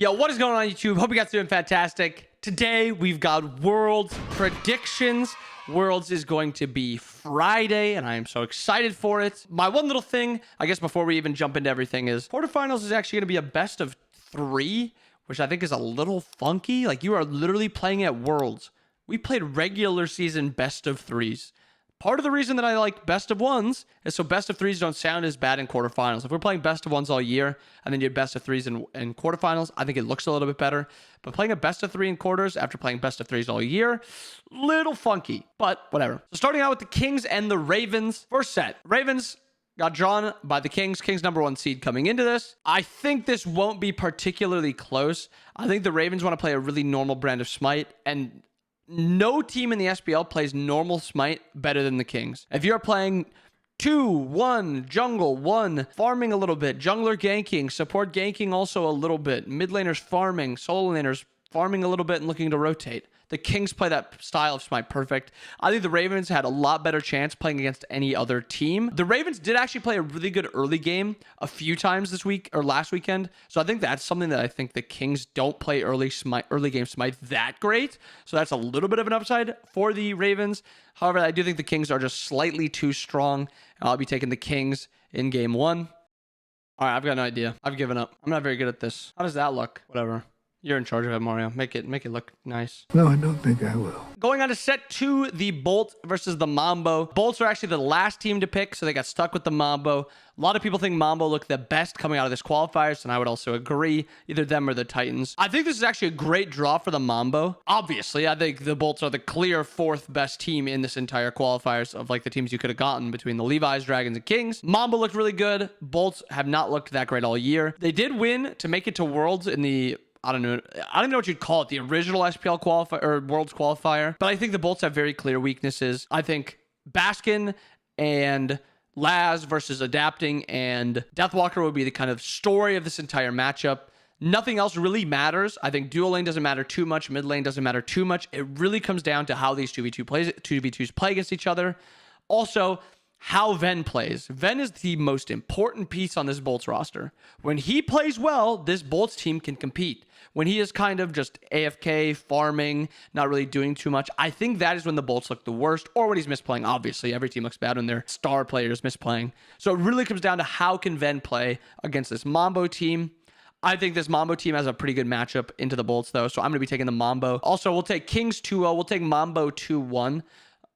Yo, what is going on YouTube? Hope you guys are doing fantastic. Today, we've got Worlds predictions. Worlds is going to be Friday, and I am so excited for it. My one little thing, I guess before we even jump into everything, is quarterfinals is actually going to be a best of 3, which I think is a little funky. Like, you are literally playing at Worlds. We played regular season best of 3s. Part of the reason that I like best of 1s is so best of 3s don't sound as bad in quarterfinals. If we're playing best of 1s all year and then you have best of 3s in quarterfinals, I think it looks a little bit better. But playing a best of 3 in quarters after playing best of 3s all year, little funky, but whatever. So starting out with the Kings and the Ravens. First set, Ravens got drawn by the Kings. Kings #1 seed coming into this. I think this won't be particularly close. I think the Ravens want to play a really normal brand of Smite, and no team in the SPL plays normal Smite better than the Kings. If you're playing 2-1, jungle 1, farming a little bit, jungler ganking, support ganking also a little bit, mid laners farming, solo laners farming a little bit and looking to rotate. The Kings play that style of Smite perfect. I think the Ravens had a lot better chance playing against any other team. The Ravens did actually play a really good early game a few times this week or last weekend. So I think that's something that I think the Kings don't play early game Smite that great. So that's a little bit of an upside for the Ravens. However, I do think the Kings are just slightly too strong. I'll be taking the Kings in game 1. All right, I've got no idea. I've given up. I'm not very good at this. How does that look? Whatever. You're in charge of it, Mario. Make it look nice. No, I don't think I will. Going on to set 2, the Bolt versus the Mambo. Bolts are actually the last team to pick, so they got stuck with the Mambo. A lot of people think Mambo looked the best coming out of this qualifiers, and I would also agree. Either them or the Titans. I think this is actually a great draw for the Mambo. Obviously, I think the Bolts are the clear 4th best team in this entire qualifiers of like the teams you could have gotten between the Levi's, Dragons, and Kings. Mambo looked really good. Bolts have not looked that great all year. They did win to make it to Worlds in the I don't know what you'd call it, the original SPL qualifier or Worlds qualifier. But I think the Bolts have very clear weaknesses. I think Baskin and Laz versus Adapting and Deathwalker would be the kind of story of this entire matchup. Nothing else really matters. I think dual lane doesn't matter too much. Mid lane doesn't matter too much. It really comes down to how these 2v2s play against each other. Also, how Ven plays. Ven is the most important piece on this Bolts roster. When he plays well, this Bolts team can compete. When he is kind of just AFK, farming, not really doing too much, I think that is when the Bolts look the worst, or when he's misplaying. Obviously, every team looks bad when their star player is misplaying. So it really comes down to how can Ven play against this Mambo team. I think this Mambo team has a pretty good matchup into the Bolts, though, so I'm going to be taking the Mambo. Also, we'll take Kings 2-0. We'll take Mambo 2-1.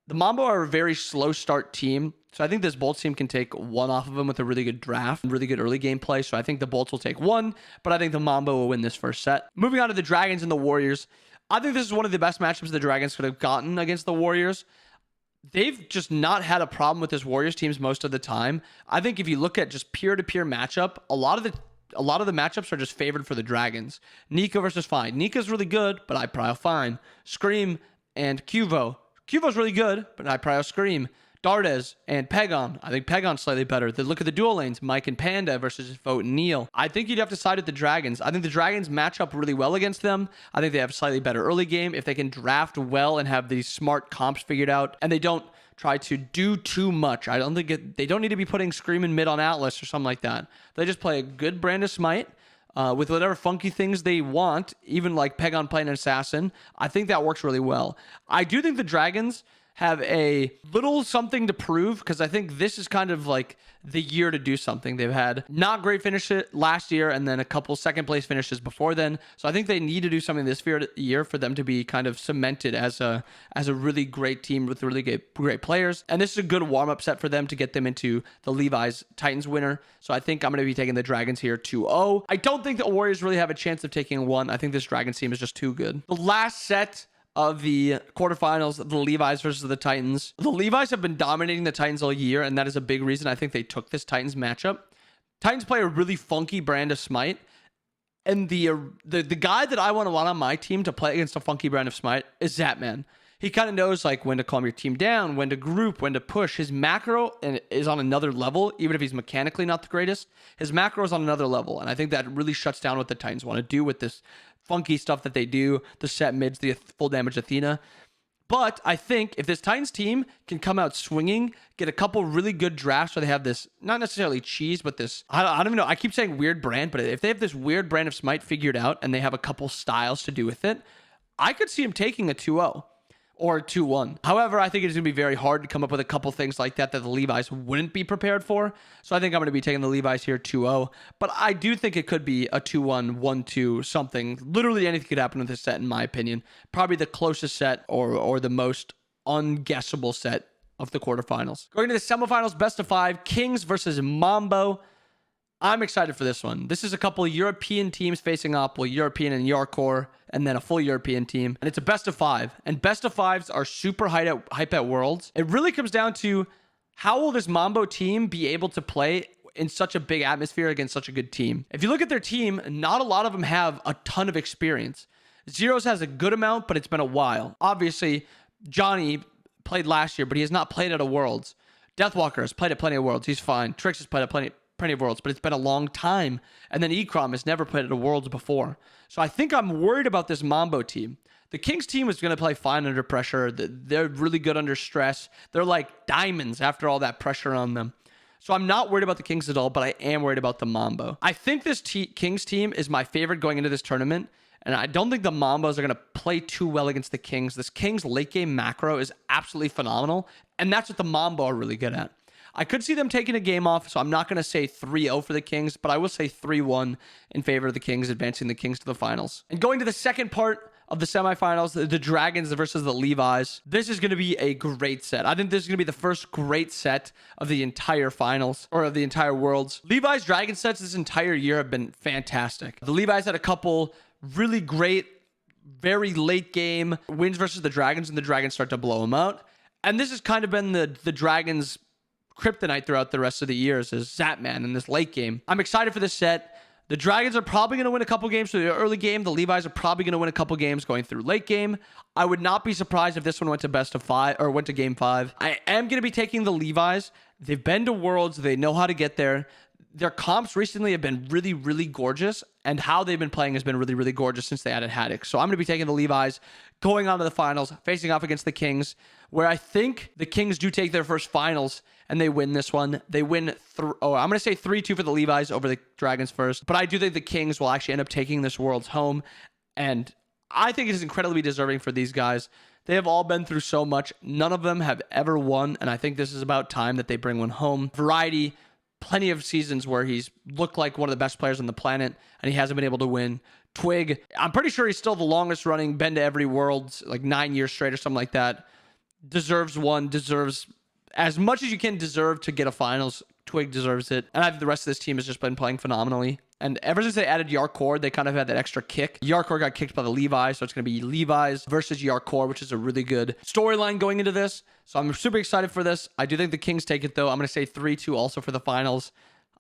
The Mambo are a very slow start team, so I think this Bolts team can take 1 off of them with a really good draft, really good early game play. So I think the Bolts will take 1, but I think the Mambo will win this first set. Moving on to the Dragons and the Warriors. I think this is one of the best matchups the Dragons could have gotten against the Warriors. They've just not had a problem with this Warriors teams most of the time. I think if you look at just peer-to-peer matchup, a lot of the matchups are just favored for the Dragons. Nika versus Fine. Nika's really good, but I prio Fine. Scream and Cuvo. Cuvo's really good, but I prio Scream. Dardes and Pegon. I think Pegon's slightly better. Then look at the dual lanes. Mike and Panda versus Vote and Neil. I think you'd have to side with the Dragons. I think the Dragons match up really well against them. I think they have slightly better early game. If they can draft well and have these smart comps figured out, and they don't try to do too much. I don't think they don't need to be putting Scream in mid on Atlas or something like that. They just play a good brand of Smite. With whatever funky things they want, even like Pegon playing an assassin, I think that works really well. I do think the Dragons have a little something to prove, because I think this is kind of like the year to do something. They've had not great finishes last year and then a couple second place finishes before then. So I think they need to do something this year for them to be kind of cemented as a really great team with really great players. And this is a good warm-up set for them to get them into the Levi's Titans winner. So I think I'm going to be taking the Dragons here 2-0. I don't think the Warriors really have a chance of taking 1. I think this Dragons team is just too good. The last set of the quarterfinals, the Levi's versus the Titans. The Levi's have been dominating the Titans all year, and that is a big reason I think they took this Titans matchup. Titans play a really funky brand of Smite, and the guy that I want on my team to play against a funky brand of Smite is Zatman. He kind of knows like when to calm your team down, when to group, when to push. His macro is on another level, even if he's mechanically not the greatest. His macro is on another level, and I think that really shuts down what the Titans want to do with this funky stuff that they do, the set mids, the full damage Athena. But I think if this Titans team can come out swinging, get a couple really good drafts where they have this, not necessarily cheese, but this, I don't even know. I keep saying weird brand, but if they have this weird brand of Smite figured out and they have a couple styles to do with it, I could see him taking a 2-0 or 2-1. However, I think it's going to be very hard to come up with a couple things like that the Levi's wouldn't be prepared for. So I think I'm going to be taking the Levi's here 2-0. But I do think it could be a 2-1, 1-2, something. Literally anything could happen with this set, in my opinion. Probably the closest set or the most unguessable set of the quarterfinals. Going to the semifinals, best of 5, Kings versus Mambo. I'm excited for this one. This is a couple of European teams facing up, well, European and Yarkor, and then a full European team. And it's a best of 5. And best of 5s are super hype at Worlds. It really comes down to how will this Mambo team be able to play in such a big atmosphere against such a good team. If you look at their team, not a lot of them have a ton of experience. Zeros has a good amount, but it's been a while. Obviously, Johnny played last year, but he has not played at a Worlds. Deathwalker has played at plenty of Worlds. He's fine. Trix has played at plenty of Worlds, but it's been a long time. And then Ekrom has never played at a Worlds before. So I think I'm worried about this Mambo team. The Kings team is going to play fine under pressure. They're really good under stress. They're like diamonds after all that pressure on them. So I'm not worried about the Kings at all, but I am worried about the Mambo. I think this Kings team is my favorite going into this tournament. And I don't think the Mambos are going to play too well against the Kings. This Kings late game macro is absolutely phenomenal. And that's what the Mambo are really good at. I could see them taking a game off, so I'm not going to say 3-0 for the Kings, but I will say 3-1 in favor of the Kings, advancing the Kings to the finals. And going to the second part of the semifinals, the Dragons versus the Levi's. This is going to be a great set. I think this is going to be the first great set of the entire finals, or of the entire Worlds. Levi's Dragon sets this entire year have been fantastic. The Levi's had a couple really great, very late game wins versus the Dragons, and the Dragons start to blow them out. And this has kind of been the Dragons' kryptonite throughout the rest of the years is Zapman in this late game. I'm excited for this set. The Dragons are probably going to win a couple games through the early game. The Levi's are probably going to win a couple games going through late game. I would not be surprised if this one went to best of 5 or went to game 5. I am going to be taking the Levi's. They've been to Worlds. They know how to get there. Their comps recently have been really, really gorgeous, and how they've been playing has been really, really gorgeous since they added Haddock. So I'm going to be taking the Levi's, going on to the finals, facing off against the Kings, where I think the Kings do take their first finals, and they win this one. They win, I'm going to say 3-2 for the Levi's over the Dragons first, but I do think the Kings will actually end up taking this Worlds home, and I think it is incredibly deserving for these guys. They have all been through so much. None of them have ever won, and I think this is about time that they bring one home. Variety, plenty of seasons where he's looked like one of the best players on the planet and he hasn't been able to win. Twig, I'm pretty sure he's still the longest running, been to every Worlds, like 9 years straight or something like that. Deserves one, deserves as much as you can deserve to get a finals. Twig deserves it. And I think the rest of this team has just been playing phenomenally. And ever since they added Yarkor, they kind of had that extra kick. Yarkor got kicked by the Levi's, so it's going to be Levi's versus Yarkor, which is a really good storyline going into this. So I'm super excited for this. I do think the Kings take it, though. I'm going to say 3-2 also for the finals.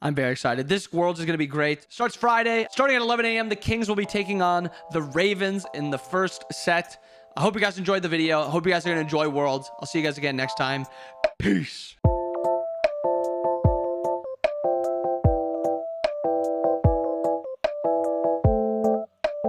I'm very excited. This Worlds is going to be great. Starts Friday. Starting at 11 a.m., the Kings will be taking on the Ravens in the first set. I hope you guys enjoyed the video. I hope you guys are going to enjoy Worlds. I'll see you guys again next time. Peace.